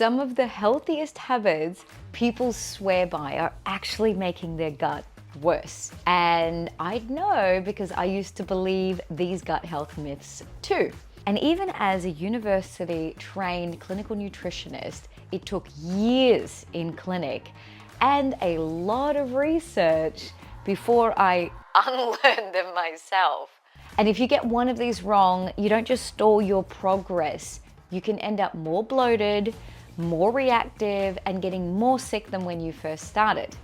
some of the healthiest habits people swear by are actually making their gut worse. And I know because I used to believe these gut health myths too. And even as a university trained clinical nutritionist, it took years in clinic and a lot of research before I unlearned them myself. And if you get one of these wrong, you don't just stall your progress. You can end up more bloated, more reactive, and getting more sick than when you first started.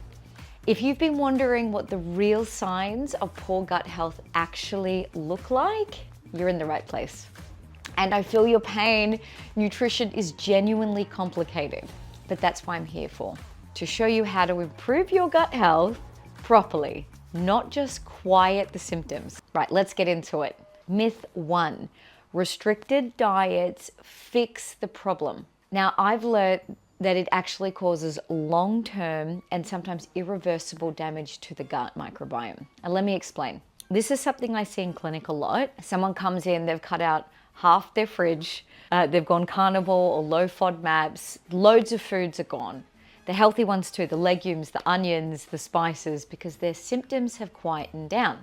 If you've been wondering what the real signs of poor gut health actually look like, you're in the right place. And I feel your pain. Nutrition is genuinely complicated, but that's why I'm here for. To show you how to improve your gut health properly, not just quiet the symptoms. Right, let's get into it. Myth 1, restricted diets fix the problem. Now, I've learned that it actually causes long-term and sometimes irreversible damage to the gut microbiome. And let me explain. This is something I see in clinic a lot. Someone comes in, they've cut out half their fridge, they've gone carnivore or low FODMAPs, loads of foods are gone. The healthy ones too, the legumes, the onions, the spices, because their symptoms have quietened down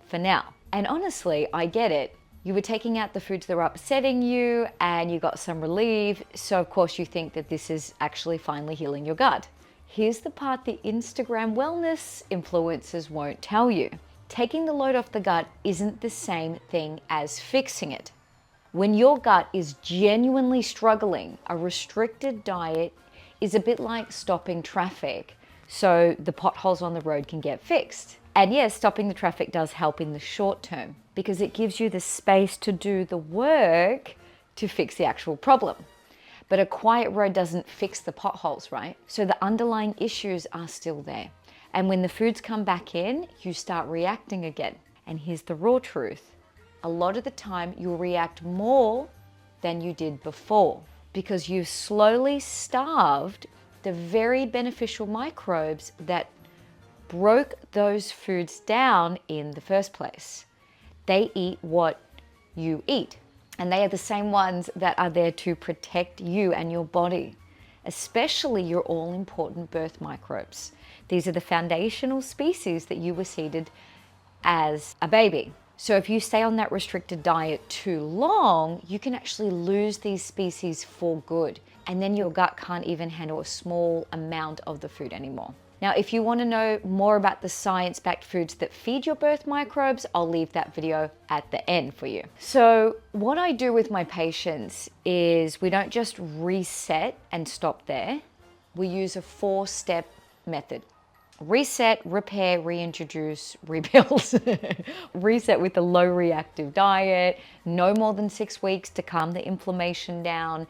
for now. And honestly, I get it. You were taking out the foods that were upsetting you and you got some relief. So of course you think that this is actually finally healing your gut. Here's the part the Instagram wellness influencers won't tell you. Taking the load off the gut isn't the same thing as fixing it. When your gut is genuinely struggling, a restricted diet is a bit like stopping traffic so the potholes on the road can get fixed. And yes, stopping the traffic does help in the short term because it gives you the space to do the work to fix the actual problem. But a quiet road doesn't fix the potholes, right? So the underlying issues are still there. And when the foods come back in, you start reacting again. And here's the raw truth. A lot of the time you'll react more than you did before because you've slowly starved the very beneficial microbes that broke those foods down in the first place. They eat what you eat, and they are the same ones that are there to protect you and your body, especially your all-important birth microbes. These are the foundational species that you were seeded as a baby. So if you stay on that restricted diet too long, you can actually lose these species for good. And then your gut can't even handle a small amount of the food anymore. Now, if you want to know more about the science-backed foods that feed your birth microbes, I'll leave that video at the end for you. So what I do with my patients is we don't just reset and stop there. We use a 4-step method. Reset, repair, reintroduce, rebuild. Reset with a low reactive diet, no more than 6 weeks to calm the inflammation down,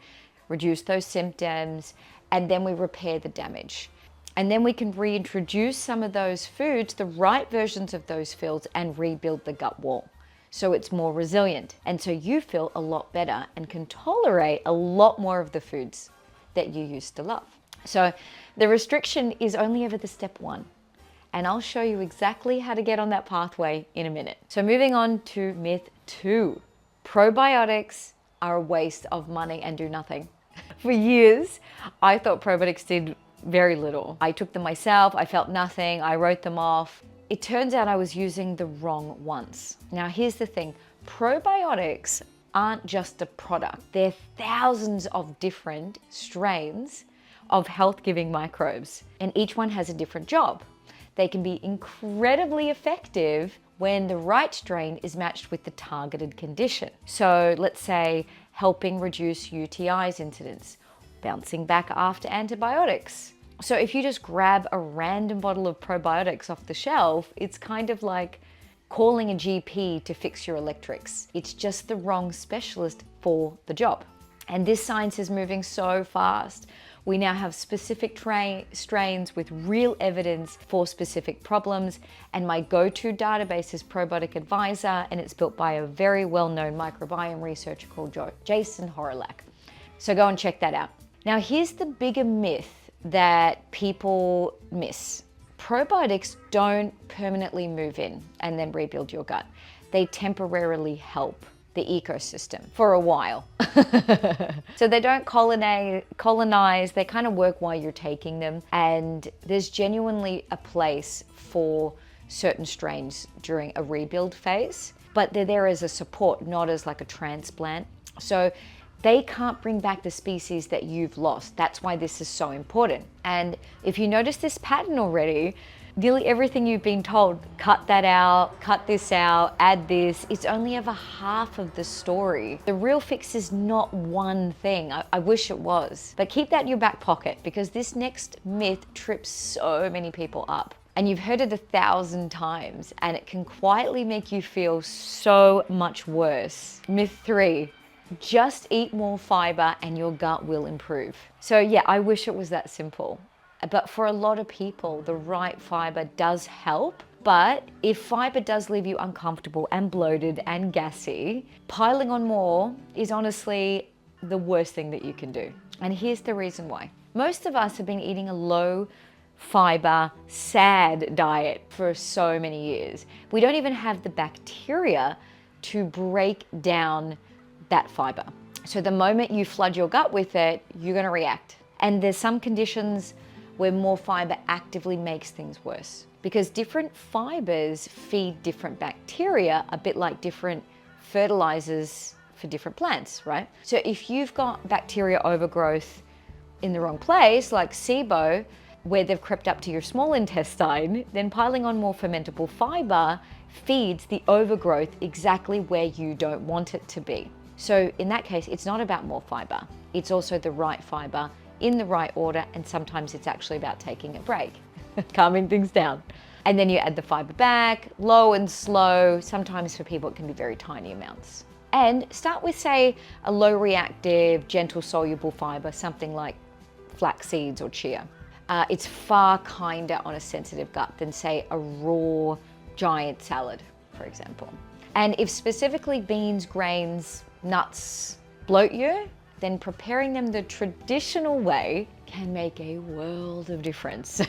reduce those symptoms, and then we repair the damage. And then we can reintroduce some of those foods, the right versions of those foods, and rebuild the gut wall so it's more resilient. And so you feel a lot better and can tolerate a lot more of the foods that you used to love. So the restriction is only ever the step 1. And I'll show you exactly how to get on that pathway in a minute. So moving on to myth 2. Probiotics are a waste of money and do nothing. For years, I thought probiotics did very little. I took them myself, I felt nothing, I wrote them off. It turns out I was using the wrong ones. Now here's the thing, probiotics aren't just a product. They're thousands of different strains of health-giving microbes, and each one has a different job. They can be incredibly effective when the right strain is matched with the targeted condition. So let's say helping reduce UTIs incidence, bouncing back after antibiotics. So if you just grab a random bottle of probiotics off the shelf, it's kind of like calling a GP to fix your electrics. It's just the wrong specialist for the job. And this science is moving so fast. We now have specific strains with real evidence for specific problems. And my go-to database is Probiotic Advisor, and it's built by a very well-known microbiome researcher called Jason Horolak. So go and check that out. Now here's the bigger myth that people miss. Probiotics don't permanently move in and then rebuild your gut. They temporarily help. the ecosystem for a while. So they don't colonize, they kind of work while you're taking them. And there's genuinely a place for certain strains during a rebuild phase, but they're there as a support, not as like a transplant. So they can't bring back the species that you've lost. That's why this is so important. And if you notice this pattern already, nearly everything you've been told, cut that out, cut this out, add this, it's only ever half of the story. The real fix is not one thing. I wish it was. But keep that in your back pocket, because this next myth trips so many people up. And you've heard it 1,000 times, and it can quietly make you feel so much worse. Myth 3. Just eat more fiber and your gut will improve. So yeah, I wish it was that simple. But for a lot of people, the right fiber does help. But if fiber does leave you uncomfortable and bloated and gassy, piling on more is honestly the worst thing that you can do. And here's the reason why. Most of us have been eating a low fiber, sad diet for so many years. We don't even have the bacteria to break down that fiber. So the moment you flood your gut with it, you're going to react. And there's some conditions where more fiber actively makes things worse, because different fibers feed different bacteria, a bit like different fertilizers for different plants, right? So if you've got bacteria overgrowth in the wrong place, like SIBO, where they've crept up to your small intestine, then piling on more fermentable fiber feeds the overgrowth exactly where you don't want it to be. So in that case, it's not about more fiber. It's also the right fiber in the right order, and sometimes it's actually about taking a break, calming things down. And then you add the fiber back, low and slow. Sometimes for people it can be very tiny amounts. And start with, say, a low reactive, gentle soluble fiber, something like flax seeds or chia. It's far kinder on a sensitive gut than, say, a raw giant salad, for example. And if specifically beans, grains, nuts bloat you, then preparing them the traditional way can make a world of difference.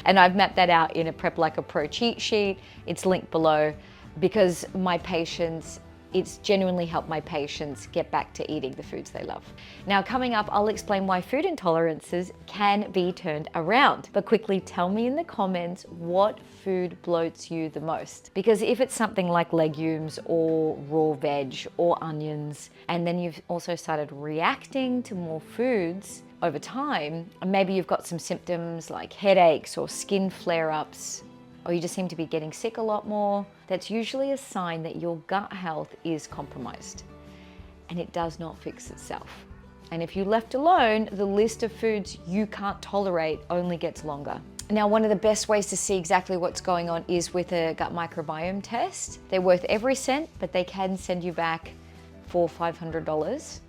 And I've mapped that out in a Prep Like a Pro cheat sheet. It's linked below, because my patients, it's genuinely helped my patients get back to eating the foods they love. Now coming up, I'll explain why food intolerances can be turned around. But quickly tell me in the comments what food bloats you the most. Because if it's something like legumes or raw veg or onions, and then you've also started reacting to more foods over time, and maybe you've got some symptoms like headaches or skin flare-ups, or you just seem to be getting sick a lot more, that's usually a sign that your gut health is compromised, and it does not fix itself. And if you left alone, the list of foods you can't tolerate only gets longer. Now, one of the best ways to see exactly what's going on is with a gut microbiome test. They're worth every cent, but they can send you back $400 or $500.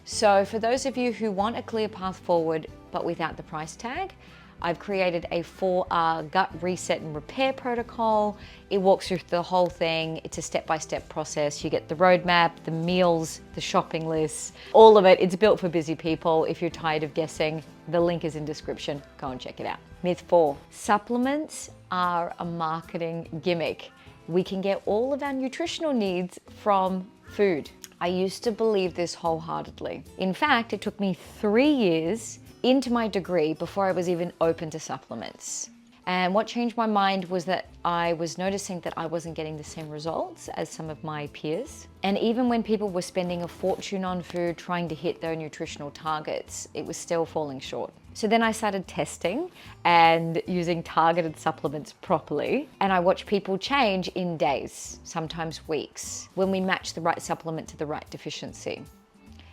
So for those of you who want a clear path forward, but without the price tag, I've created a 4R gut reset and repair protocol. It walks you through the whole thing. It's a step-by-step process. You get the roadmap, the meals, the shopping lists, all of it. It's built for busy people. If you're tired of guessing, the link is in description. Go and check it out. Myth 4, supplements are a marketing gimmick. We can get all of our nutritional needs from food. I used to believe this wholeheartedly. In fact, it took me 3 years into my degree before I was even open to supplements. And what changed my mind was that I was noticing that I wasn't getting the same results as some of my peers. And even when people were spending a fortune on food trying to hit their nutritional targets, it was still falling short. So then I started testing and using targeted supplements properly. And I watched people change in days, sometimes weeks, when we match the right supplement to the right deficiency.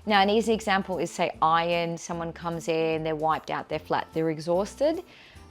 Now, an easy example is, say, iron. Someone comes in, they're wiped out, they're flat, they're exhausted.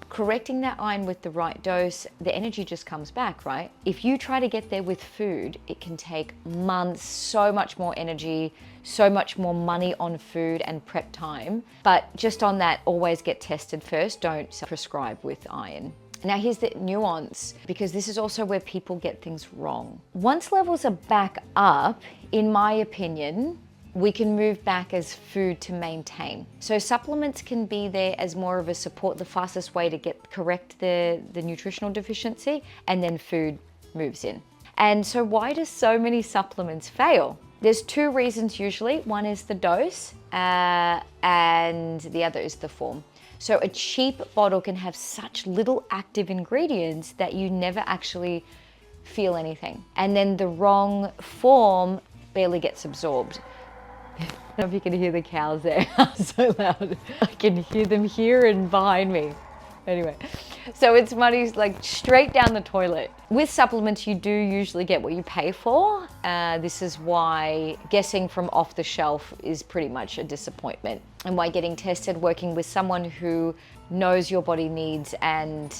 Correcting that iron with the right dose, the energy just comes back, right? If you try to get there with food, it can take months, so much more energy, so much more money on food and prep time. But just on that, always get tested first. Don't prescribe with iron. Now here's the nuance, because this is also where people get things wrong. Once levels are back up, in my opinion, we can move back as food to maintain. So supplements can be there as more of a support, the fastest way to correct the nutritional deficiency, and then food moves in. And so why do so many supplements fail? There's two reasons usually. One is the dose and the other is the form. So a cheap bottle can have such little active ingredients that you never actually feel anything. And then the wrong form barely gets absorbed. I don't know if you can hear the cows there, so loud. I can hear them here and behind me. Anyway, so it's money like straight down the toilet. With supplements, you do usually get what you pay for. This is why guessing from off the shelf is pretty much a disappointment, and why getting tested, working with someone who knows your body needs and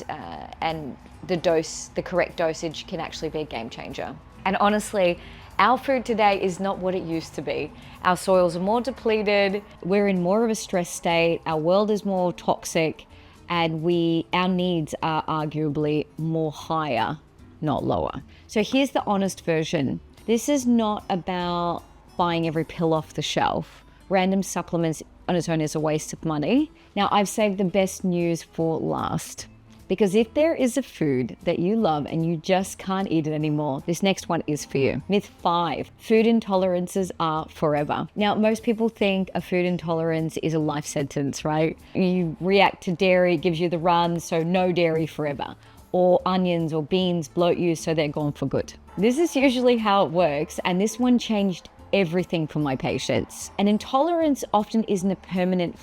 the correct dosage can actually be a game changer. And honestly, our food today is not what it used to be. Our soils are more depleted. We're in more of a stress state. Our world is more toxic. And our needs are arguably more higher, not lower. So here's the honest version. This is not about buying every pill off the shelf. Random supplements on its own is a waste of money. Now, I've saved the best news for last. Because if there is a food that you love and you just can't eat it anymore, this next one is for you. Myth 5, food intolerances are forever. Now, most people think a food intolerance is a life sentence, right? You react to dairy, it gives you the runs, so no dairy forever. Or onions or beans bloat you, so they're gone for good. This is usually how it works, and this one changed everything for my patients. An intolerance often isn't a permanent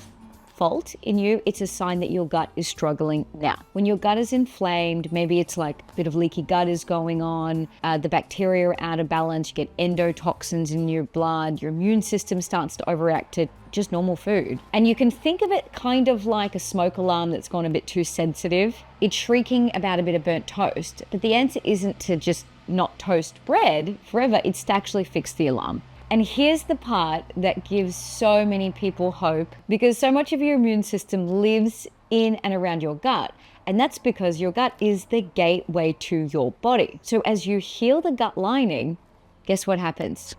fault in you, it's a sign that your gut is struggling now. When your gut is inflamed, maybe it's like a bit of leaky gut is going on, the bacteria are out of balance, you get endotoxins in your blood, your immune system starts to overreact to just normal food. And you can think of it kind of like a smoke alarm that's gone a bit too sensitive. It's shrieking about a bit of burnt toast, but the answer isn't to just not toast bread forever, it's to actually fix the alarm. And here's the part that gives so many people hope, because so much of your immune system lives in and around your gut. And that's because your gut is the gateway to your body. So as you heal the gut lining, guess what happens?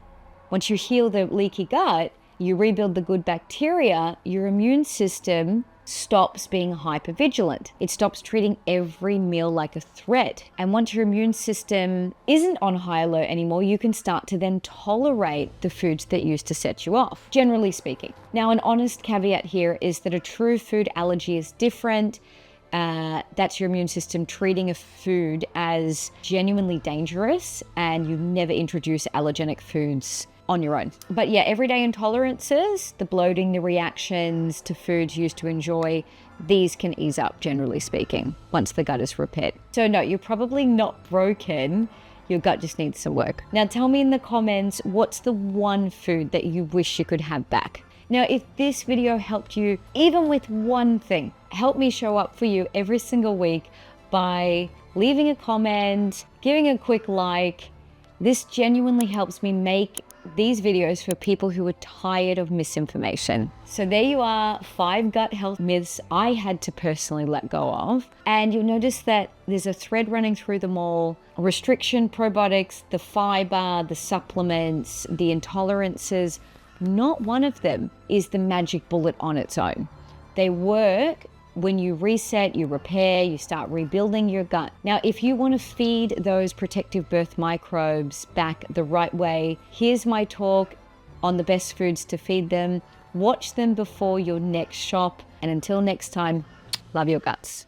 Once you heal the leaky gut, you rebuild the good bacteria, your immune system stops being hypervigilant. It stops treating every meal like a threat. And once your immune system isn't on high alert anymore, you can start to then tolerate the foods that used to set you off, generally speaking. Now, an honest caveat here is that a true food allergy is different. That's your immune system treating a food as genuinely dangerous, and you never introduce allergenic foods on your own. But yeah, everyday intolerances, the bloating, the reactions to foods you used to enjoy, these can ease up, generally speaking, once the gut is repaired. So no, you're probably not broken. Your gut just needs some work. Now tell me in the comments, what's the one food that you wish you could have back? Now, if this video helped you, even with one thing, help me show up for you every single week by leaving a comment, giving a quick like. This genuinely helps me make these videos for people who are tired of misinformation. So there you are, 5 gut health myths I had to personally let go of. And you'll notice that there's a thread running through them all. Restriction, probiotics, the fiber, the supplements, the intolerances. Not one of them is the magic bullet on its own. They work when you reset, you repair, you start rebuilding your gut. Now, if you want to feed those protective birth microbes back the right way, here's my talk on the best foods to feed them. Watch them before your next shop. And until next time, love your guts.